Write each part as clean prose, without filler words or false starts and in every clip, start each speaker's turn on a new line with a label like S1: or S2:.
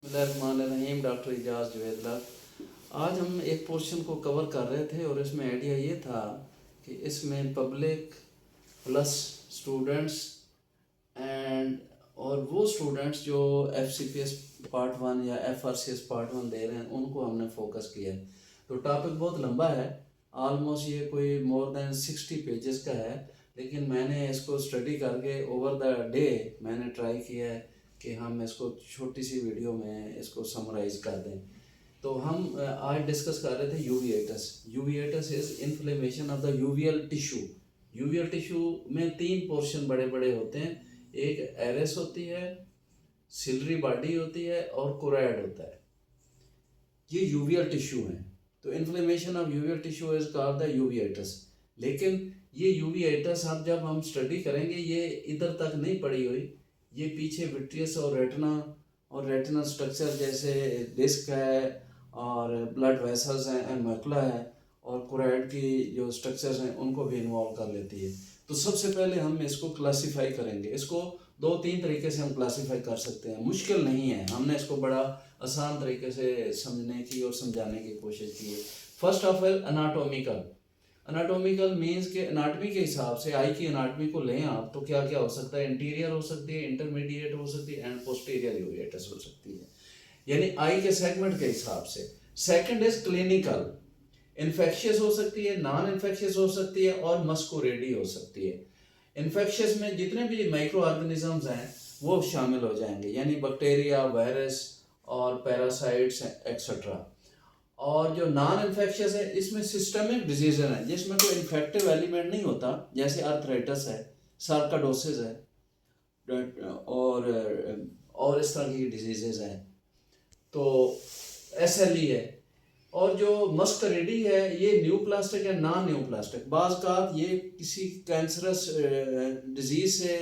S1: बिस्मिल्लाहिर्रहमानिर्रहीम। डॉक्टर इजाज़ जुवेदला। आज हम एक पोर्शन को कवर कर रहे थे और इसमें आइडिया ये था कि इसमें पब्लिक प्लस स्टूडेंट्स एंड और वो स्टूडेंट्स जो FCPS पार्ट 1 या FRCS पार्ट 1 दे रहे हैं उनको हमने फोकस किया है। तो टॉपिक बहुत लंबा है, ऑलमोस्ट ये कोई मोर देन 60 पेजेस का है, लेकिन मैंने इसको स्टडी करके ओवर द डे मैंने ट्राई किया है कि हम इसको छोटी सी वीडियो में इसको समराइज कर दें। तो हम आज डिस्कस कर रहे थे uveitis. Uveitis is inflammation of the uveal tissue. Uveal tissue में 3 पोर्शन बड़े बड़े होते हैं, एक एरेस होती है, सिलरी बॉडी होती है और कोराइड होता है। ये यूवियल टिश्यू हैं। तो inflammation of uveal tissue is called the uveitis. लेकिन ये यूविएटस जब हम स्टडी करेंगे ये इधर तक नहीं पड़ी हुई, ये पीछे विट्रियस और रेटिनल स्ट्रक्चर जैसे डिस्क है और ब्लड वेसल्स हैं एंड मैकुला है और कोराइड की जो स्ट्रक्चर्स हैं उनको भी इन्वॉल्व कर लेती है। तो सबसे पहले हम इसको क्लासीफाई करेंगे। इसको 2-3 तरीके से हम क्लासीफाई कर सकते हैं, मुश्किल नहीं है। हमने इसको बड़ा आसान तरीके से समझने की और समझाने की कोशिश की है। First of all anatomical. Anatomical means के अनाटमी के हिसाब से आई की अनाटमी को लें आप तो क्या क्या हो सकता है, इंटीरियर हो सकती है, इंटरमीडिएट हो सकती है एंड पोस्टीरियर यूविएटस हो सकती है, यानी आई के सेगमेंट के हिसाब से। Second is clinical. इन्फेक्शियस हो सकती है, नॉन इन्फेक्शियस हो सकती है और मस्कुरेडी हो सकती है। इन्फेक्शियस में जितने भी माइक्रो ऑर्गेनिजम्स हैं वो शामिल हो जाएंगे, यानी बैक्टीरिया, वायरस और पैरासाइट्स एक्सेट्रा। और जो नॉन इन्फेक्शियस है इसमें सिस्टमिक डिजीज है जिसमें कोई इन्फेक्टिव एलिमेंट नहीं होता, जैसे आर्थराइटिस है, सार्काडोसिस है और इस तरह की डिजीजेज हैं। तो SLE है। और जो मस्करेडी है ये न्यूप्लास्टिक है, नॉन न्यूप्लास्टिक। बाज़ का ये किसी कैंसरस डिजीज से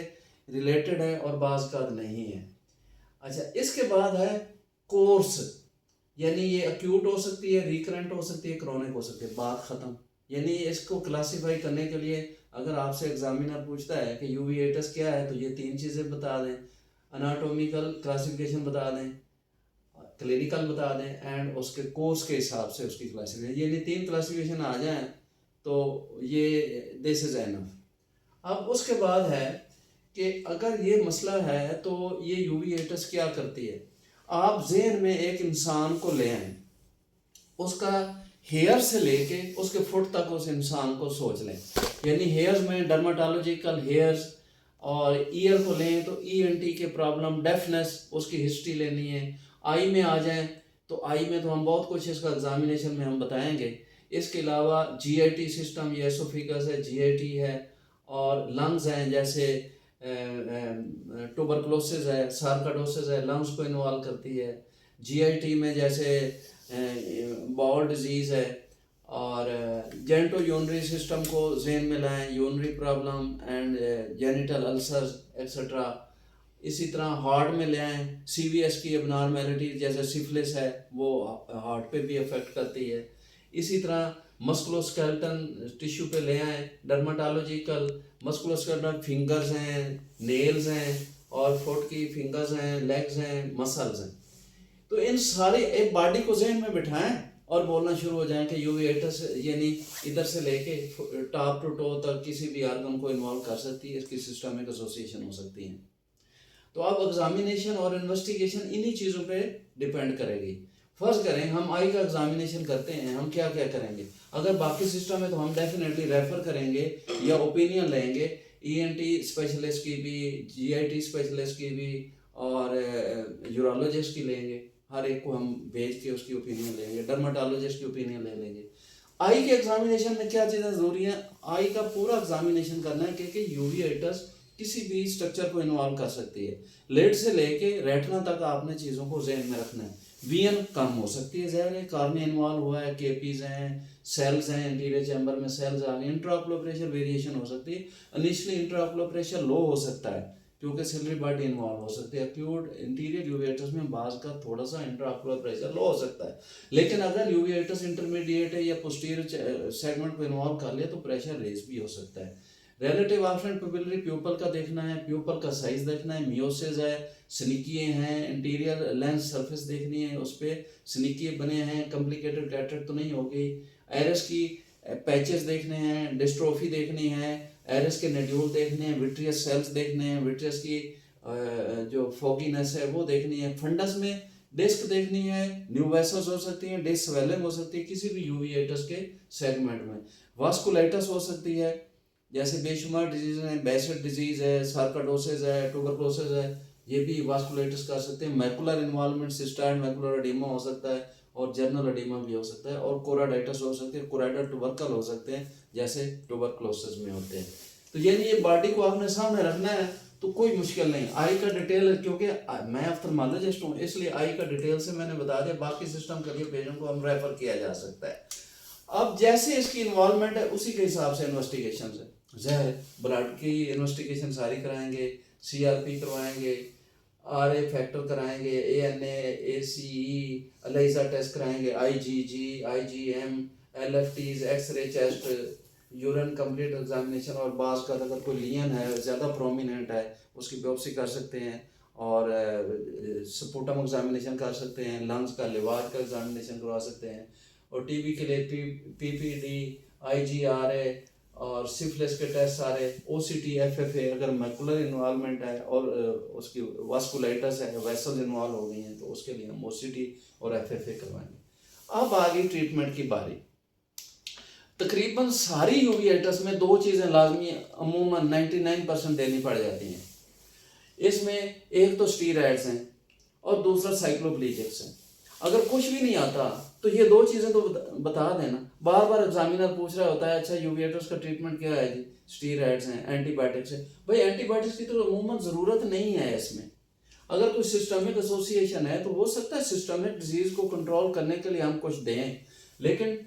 S1: रिलेटेड है और बाज़ का नहीं है। अच्छा, इसके बाद है कोर्स, यानी ये अक्यूट हो सकती है, रिकरेंट हो सकती है, क्रोनिक हो सकती है। बात ख़त्म। यानी इसको क्लासीफाई करने के लिए अगर आपसे एग्जामिनर पूछता है कि यूविएटस क्या है तो ये 3 चीज़ें बता दें, अनाटोमिकल क्लासिफिकेशन बता दें, क्लिनिकल बता दें एंड उसके कोर्स के हिसाब से उसकी क्लासिफिकेशन, यानी 3 क्लासिफिकेशन आ जाएं तो ये दिस इज़ एनफ। अब उसके बाद है कि अगर ये मसला है तो ये यूविएटस क्या करती है। आप ज़हन में एक इंसान को ले आएं, उसका हेयर से लेके उसके फुट तक उस इंसान को सोच लें, यानी हेयर्स में डर्माटोलॉजिकल हेयर्स, और ईयर को लें तो ENT के प्रॉब्लम, डेफनेस, उसकी हिस्ट्री लेनी है। आई में आ जाएं तो आई में तो हम बहुत कुछ इसका एग्जामिनेशन में हम बताएंगे। इसके अलावा GIT सिस्टम, ये एसोफिगस है, GIT है, और लंग्स हैं जैसे ट्यूबरकुलोसिस है, सार्काडोसिस है, लंग्स को इन्वॉल्व करती है। GIT में जैसे बाउल डिजीज़ है, और जेंटो यूनरी सिस्टम को जहन में लाएं, urinary problem and genital ulcers etcetera. इसी तरह हार्ट में ले आएँ, CVS की एबनॉर्मेलिटी जैसे सिफिलिस है वो हार्ट पे भी अफेक्ट करती है। इसी तरह मस्कुलोस्केलेटन टिश्यू पे ले आएँ, डर्माटोलॉजिकल मस्कुलोस्केलेटन फिंगर्स हैं, नेल्स हैं और फुट की फिंगर्स हैं, लेग्स हैं, मसल्स हैं। तो इन सारे एक बॉडी को जहन में बिठाएं और बोलना शुरू हो जाएं कि यूविएटस यानी इधर से लेके टॉप टू टो तक किसी भी आर्गन को इन्वॉल्व कर सकती है, इसकी सिस्टमिक एसोसिएशन हो सकती है। तो अब एग्जामिनेशन और इन्वेस्टिगेशन इन्हीं चीज़ों पे डिपेंड करेगी। फर्स्ट करें हम आई का एग्जामिनेशन करते हैं, हम क्या क्या करेंगे। अगर बाकी सिस्टम है तो हम डेफिनेटली रेफर करेंगे या ओपिनियन लेंगे ENT स्पेशलिस्ट की भी, GIT स्पेशलिस्ट की भी और यूरोलॉजिस्ट की लेंगे। हर एक को हम भेज के उसकी ओपिनियन लेंगे, डर्माटोलॉजिस्ट की ओपिनियन ले लेंगे। आई के एग्जामिनेशन में क्या चीज़ें ज़रूरी हैं, आई का पूरा एग्जामिनेशन करना है क्योंकि यूविएटस किसी भी स्ट्रक्चर को इन्वॉल्व कर सकती है। लेड से लेके रेटिना तक आपने चीज़ों को जहन में रखना है। VN कम हो सकती है, ज़ाहिर है, कार्निया इन्वॉल्व हुआ है, केपीज हैं, सेल्स हैं, इंटीरियर चैम्बर में सेल्स आ गए। इंट्राओकुलर प्रेशर वेरिएशन हो सकती है, इनिशियली इंट्राओकुलर प्रेशर लो हो सकता है क्योंकि सिलरी बॉडी इन्वॉल्व हो सकती है। एक्यूट इंटीरियर यूविएटस में बाज का थोड़ा सा इंट्राओकुलर प्रेशर लो हो सकता है, लेकिन अगर यूविएटस इंटरमीडिएट है या पोस्टीरियर सेगमेंट को इन्वॉल्व कर लिया तो प्रेशर रेस भी हो सकता है। रिलेटिव ऑब्सेंट पेपिलरी प्यूपल का देखना है, प्यूपल का साइज देखना है, मियोसिस है, स्निकिए हैं, इंटीरियर लेंस सरफेस देखनी है, उस पर स्निकिए बने हैं, कॉम्प्लिकेटेड कैटरेक्ट तो नहीं होगी, आइरिस की पैचेस देखने हैं, डिस्ट्रोफी देखनी है, आइरिस के नोड्यूल देखने हैं, विट्रियस सेल्स देखने हैं, विट्रियस की जो फॉगीनेस है वो देखनी है, फंडस में डिस्क देखनी है, न्यू वेसल्स हो सकती हैं, डिस्क स्वेलिंग हो सकती है किसी भी यूविएटस के सेगमेंट में, वास्कुलाइटिस हो सकती है जैसे बेशुमार डिजीज है, बेसेट डिजीज है, सार्काडोसिस है, ट्यूबरकुलोसिस है, ये भी वास्कुलाइटिस कर सकते हैं, मैकुलर इन्वॉल्वमेंट सिस्टाइड मैकुलर एडिमा हो सकता है और जर्नल एडिमा भी हो सकता है, और कोराडाइटिस हो सकती है, कोराइडल ट्यूबरकल हो सकते हैं जैसे ट्यूबरकुलोसिस में होते हैं। तो यानी ये बॉडी को आपने सामने रखना है तो कोई मुश्किल नहीं। आई का डिटेल, क्योंकि मैं ऑफ्थल्मोलॉजिस्ट हूँ इसलिए आई का डिटेल से मैंने बता दिया, बाकी सिस्टम के लिए पेशेंट को हम रेफर किया जा सकता है। अब जैसे इसकी इन्वॉल्वमेंट है उसी के हिसाब से इन्वेस्टिगेशन है, जहर ब्लड की इन्वेस्टिगेशन सारी कराएंगे, सीआरपी करवाएंगे, आरए फैक्टर कराएंगे, एएनए, एसीई, एलिसा टेस्ट कराएंगे, IgG, IgM, LFTs, X-ray chest, urine complete examination, और बाज का अगर कोई लियन है ज़्यादा प्रोमिनेंट है उसकी बिopसी कर सकते हैं, और स्पुटम एग्जामिनेशन कर सकते हैं, लंग्स का लिवर का एग्जामिनेशन करवा सकते हैं, और टीबी के लिए पीपीडी, आईजीआरए और सिफिलिस के टेस्ट सारे, ओसीटी, एफएफए अगर मैकुलर इन्वॉल्वमेंट है और उसकी वास्कुलाइटिस है, वेसल्स इन्वॉल्व हो गई हैं तो उसके लिए हम ओसीटी और एफएफए करवाएंगे। अब आ गई ट्रीटमेंट की बारी। तकरीबन सारी यूविएटस में दो चीज़ें लाजमी अमूमन 99% देनी पड़ जाती हैं। इसमें एक तो स्टीरॉयड्स हैं और दूसरा साइक्लोप्लीजिक्स हैं। अगर कुछ भी नहीं आता तो ये दो चीज़ें तो बता देना। बार बार एग्जामिनर पूछ रहा होता है अच्छा यूविएटस का ट्रीटमेंट क्या है जी, स्टीरॉयड्स हैं, एंटीबायोटिक्स है। भाई एंटीबायोटिक्स की तो अमूमन ज़रूरत नहीं है इसमें। अगर कोई सिस्टमिक एसोसिएशन है तो हो सकता है सिस्टमिक डिजीज़ को कंट्रोल करने के लिए हम कुछ दें, लेकिन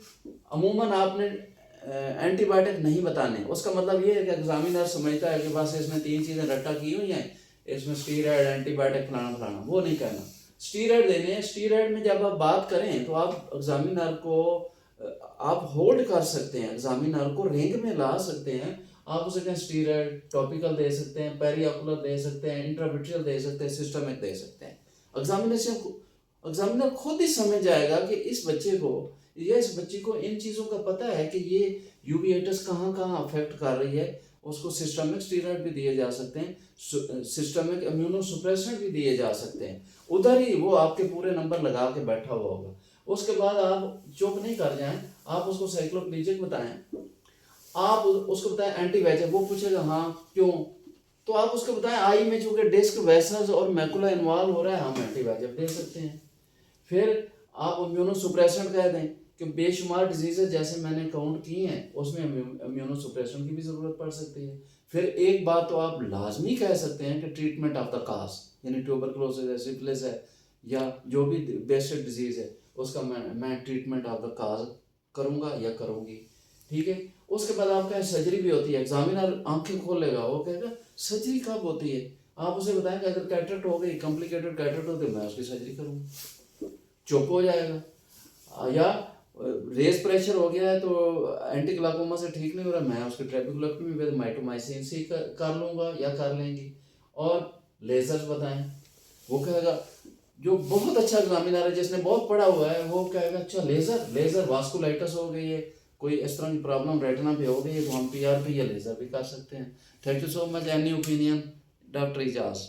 S1: अमूमन आपने एंटीबायोटिक नहीं बताने। उसका मतलब ये है कि एग्जामिनर समझता है कि बस इसमें तीन चीज़ें रट्टा की हुई हैं, इसमें स्टीरॉयड, एंटीबायोटिक, फलाना फलाना, वो नहीं कहना। स्टीरॉयड देने हैं। स्टीरॉयड में जब आप बात करें तो आप एग्जामिनर को आप होल्ड कर सकते हैं, एग्जामिनर को रिंग में ला सकते हैं। आप उसे कहें स्टीरॉयड टॉपिकल दे सकते हैं, पेरियोकुलर दे सकते हैं, इंट्राविट्रियल दे सकते हैं, सिस्टमिक दे सकते हैं। एग्जामिनर खुद ही समझ जाएगा कि इस बच्चे को या इस बच्ची को इन चीज़ों का पता है कि ये यूविएटस कहाँ कहाँ अफेक्ट कर रही है। उसको सिस्टमिक स्टीरॉयड भी दिए जा सकते हैं, सिस्टमिक इम्यूनोसुप्रेसेंट भी दिए जा सकते हैं। उधर ही वो आपके पूरे नंबर लगा के बैठा हुआ होगा। उसके बाद आप चुप नहीं कर जाएं, आप उसको साइक्लोप्लीजिक बताएं, आप उसको बताएं एंटीवायरस, वो पूछेगा हाँ क्यों, तो आप उसको बताएं आई में चूंकि डिस्क वेसल्स और मैकुला इन्वॉल्व हो रहा है हम एंटीवायरस दे सकते हैं। फिर आप इम्यूनोसुप्रेसेंट कह दें कि बेशुमार डिजीज़ जैसे मैंने काउंट की हैं उसमें इम्यूनोसुप्रेशन की भी ज़रूरत पड़ सकती है। फिर एक बात तो आप लाजमी कह सकते हैं कि ट्रीटमेंट ऑफ द काज, यानी ट्यूबरकुलोसिस है, सिफिलिस है, या जो भी बेसिक डिजीज़ है उसका मैं ट्रीटमेंट ऑफ द काज करूँगा या करूँगी। ठीक है। उसके बाद आप कहें सर्जरी भी होती है, एग्जामिनर आंखें खोलेगा, वो कहेगा सर्जरी कब होती है। आप उसे बताएंगे अगर कैटरेक्ट हो गई, कॉम्प्लिकेटेड कैटरेक्ट हो तो मैं उसकी सर्जरी करूँगा, चुप हो जाएगा। या रेस प्रेशर हो गया है तो एंटी ग्लाकोमा से ठीक नहीं हो रहा, मैं उसकी ट्रेबेकुलेक्टमी विद माइटोमाइसिन से कर लूँगा या कर लेंगी। और लेजर्स बताएं, वो कहेगा जो बहुत अच्छा एग्जामिनर है जिसने बहुत पढ़ा हुआ है वो कहेगा अच्छा लेजर वास्कुलाइटिस हो गई है, कोई इस तरह की प्रॉब्लम रेटिना पे हो गई है तो हम पीआरपी या लेजर भी कर सकते हैं। Thank you so much. Any opinion? Doctor Ejaz.